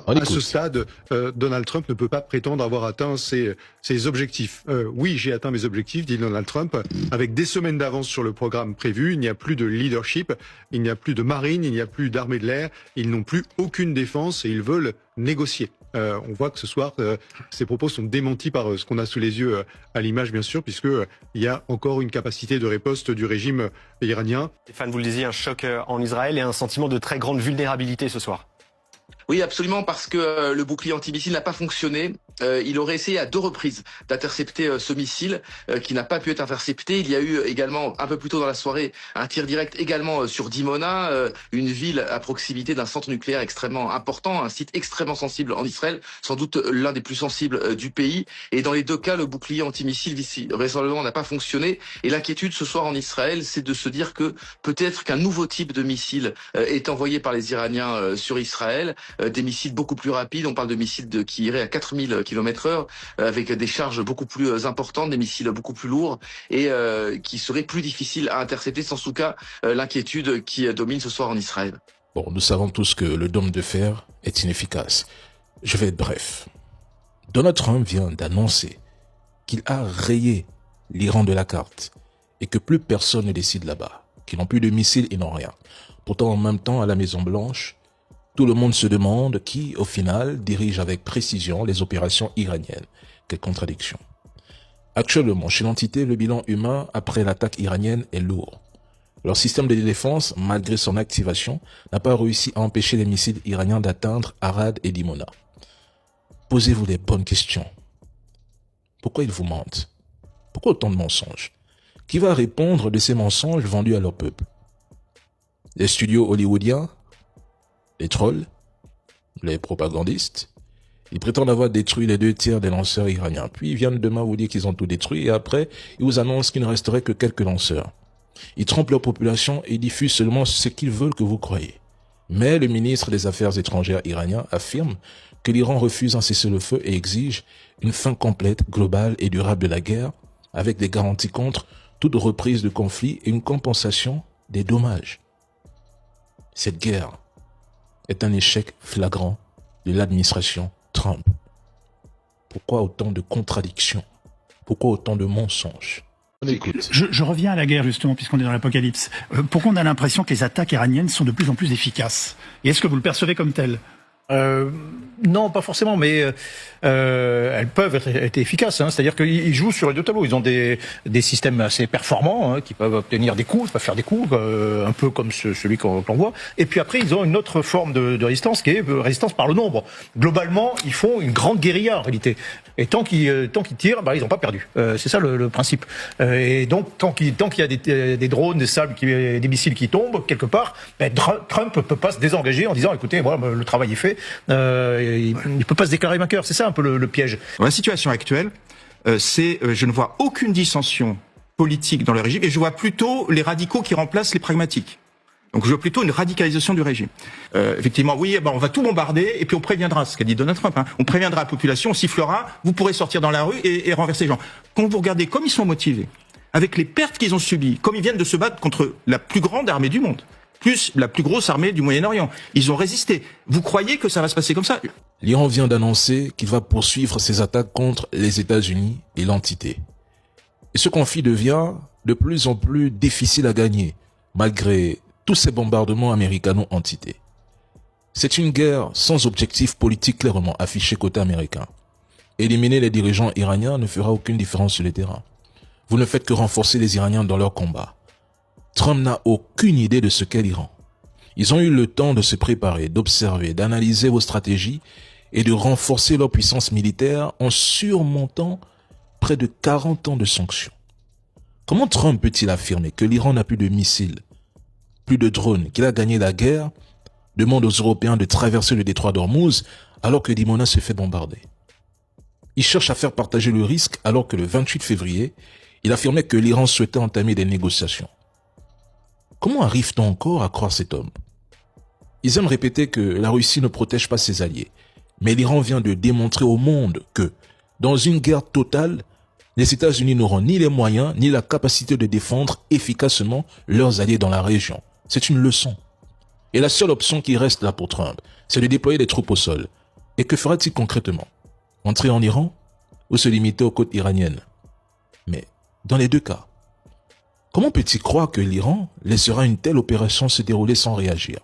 À ce stade, Donald Trump ne peut pas prétendre avoir atteint ses objectifs. Oui, j'ai atteint mes objectifs, dit Donald Trump, avec des semaines d'avance sur le programme prévu. Il n'y a plus de leadership, il n'y a plus de marine, il n'y a plus d'armée de l'air. Ils n'ont plus aucune défense et ils veulent négocier. On voit que ce soir, ces propos sont démentis par ce qu'on a sous les yeux à l'image, bien sûr, puisqu'il y a encore une capacité de riposte du régime iranien. Stéphane, vous le disiez, un choc en Israël et un sentiment de très grande vulnérabilité ce soir. Oui, absolument, parce que le bouclier antimissile n'a pas fonctionné. Il aurait essayé à 2 reprises d'intercepter ce missile qui n'a pas pu être intercepté. Il y a eu également, un peu plus tôt dans la soirée, un tir direct également sur Dimona, une ville à proximité d'un centre nucléaire extrêmement important, un site extrêmement sensible en Israël, sans doute l'un des plus sensibles du pays. Et dans les 2 cas, le bouclier antimissile vraisemblablement n'a pas fonctionné. Et l'inquiétude ce soir en Israël, c'est de se dire que peut-être qu'un nouveau type de missile est envoyé par les Iraniens sur Israël. Des missiles beaucoup plus rapides, on parle de missiles qui iraient à 4000 km/h, avec des charges beaucoup plus importantes, des missiles beaucoup plus lourds, et qui seraient plus difficiles à intercepter, sans tout cas l'inquiétude qui domine ce soir en Israël. Bon, nous savons tous que le dôme de fer est inefficace. Je vais être bref. Donald Trump vient d'annoncer qu'il a rayé l'Iran de la carte, et que plus personne ne décide là-bas, qu'ils n'ont plus de missiles et n'ont rien. Pourtant, en même temps, à la Maison-Blanche, tout le monde se demande qui, au final, dirige avec précision les opérations iraniennes. Quelle contradiction. Actuellement, chez l'entité, le bilan humain après l'attaque iranienne est lourd. Leur système de défense, malgré son activation, n'a pas réussi à empêcher les missiles iraniens d'atteindre Arad et Dimona. Posez-vous les bonnes questions. Pourquoi ils vous mentent? Pourquoi autant de mensonges? Qui va répondre de ces mensonges vendus à leur peuple? Les studios hollywoodiens? Les trolls, les propagandistes, ils prétendent avoir détruit les 2 tiers des lanceurs iraniens. Puis ils viennent demain vous dire qu'ils ont tout détruit et après, ils vous annoncent qu'il ne resterait que quelques lanceurs. Ils trompent leur population et diffusent seulement ce qu'ils veulent que vous croyez. Mais le ministre des Affaires étrangères iranien affirme que l'Iran refuse un cessez-le-feu et exige une fin complète, globale et durable de la guerre avec des garanties contre toute reprise de conflit et une compensation des dommages. Cette guerre est un échec flagrant de l'administration Trump. Pourquoi autant de contradictions? Pourquoi autant de mensonges? On écoute. Je reviens à la guerre justement, puisqu'on est dans l'apocalypse. Pourquoi on a l'impression que les attaques iraniennes sont de plus en plus efficaces? Et est-ce que vous le percevez comme tel? Non, pas forcément, mais elles peuvent être efficaces. Hein. C'est-à-dire qu'ils jouent sur les 2 tableaux. Ils ont des systèmes assez performants qui peuvent obtenir des coups, peuvent faire des coups, un peu comme celui qu'on voit. Et puis après, ils ont une autre forme de résistance qui est résistance par le nombre. Globalement, ils font une grande guérilla en réalité. Et tant qu'ils tirent, ils n'ont pas perdu. C'est ça le principe. Et donc, tant qu'il y a des drones, des sables, des missiles qui tombent quelque part, Trump ne peut pas se désengager en disant, écoutez, voilà, le travail est fait. Il ne peut pas se déclarer vainqueur. C'est ça un peu le piège. Dans la situation actuelle, je ne vois aucune dissension politique dans le régime et je vois plutôt les radicaux qui remplacent les pragmatiques. Donc je vois plutôt une radicalisation du régime. Effectivement, oui, on va tout bombarder et puis on préviendra, ce qu'a dit Donald Trump. On préviendra la population, on sifflera, vous pourrez sortir dans la rue et renverser les gens. Quand vous regardez comme ils sont motivés, avec les pertes qu'ils ont subies, comme ils viennent de se battre contre la plus grande armée du monde, plus la plus grosse armée du Moyen-Orient. Ils ont résisté. Vous croyez que ça va se passer comme ça? L'Iran vient d'annoncer qu'il va poursuivre ses attaques contre les États-Unis et l'entité. Et ce conflit devient de plus en plus difficile à gagner, malgré tous ces bombardements américano-entités. C'est une guerre sans objectif politique clairement affiché côté américain. Éliminer les dirigeants iraniens ne fera aucune différence sur le terrain. Vous ne faites que renforcer les Iraniens dans leur combat. Trump n'a aucune idée de ce qu'est l'Iran. Ils ont eu le temps de se préparer, d'observer, d'analyser vos stratégies et de renforcer leur puissance militaire en surmontant près de 40 ans de sanctions. Comment Trump peut-il affirmer que l'Iran n'a plus de missiles, plus de drones, qu'il a gagné la guerre, demande aux Européens de traverser le détroit d'Ormuz alors que Dimona se fait bombarder? Il cherche à faire partager le risque alors que le 28 février, il affirmait que l'Iran souhaitait entamer des négociations. Comment arrive-t-on encore à croire cet homme? Ils aiment répéter que la Russie ne protège pas ses alliés. Mais l'Iran vient de démontrer au monde que, dans une guerre totale, les États-Unis n'auront ni les moyens ni la capacité de défendre efficacement leurs alliés dans la région. C'est une leçon. Et la seule option qui reste là pour Trump, c'est de déployer des troupes au sol. Et que fera-t-il concrètement? Entrer en Iran ou se limiter aux côtes iraniennes? Mais dans les deux cas, comment peut-il croire que l'Iran laissera une telle opération se dérouler sans réagir?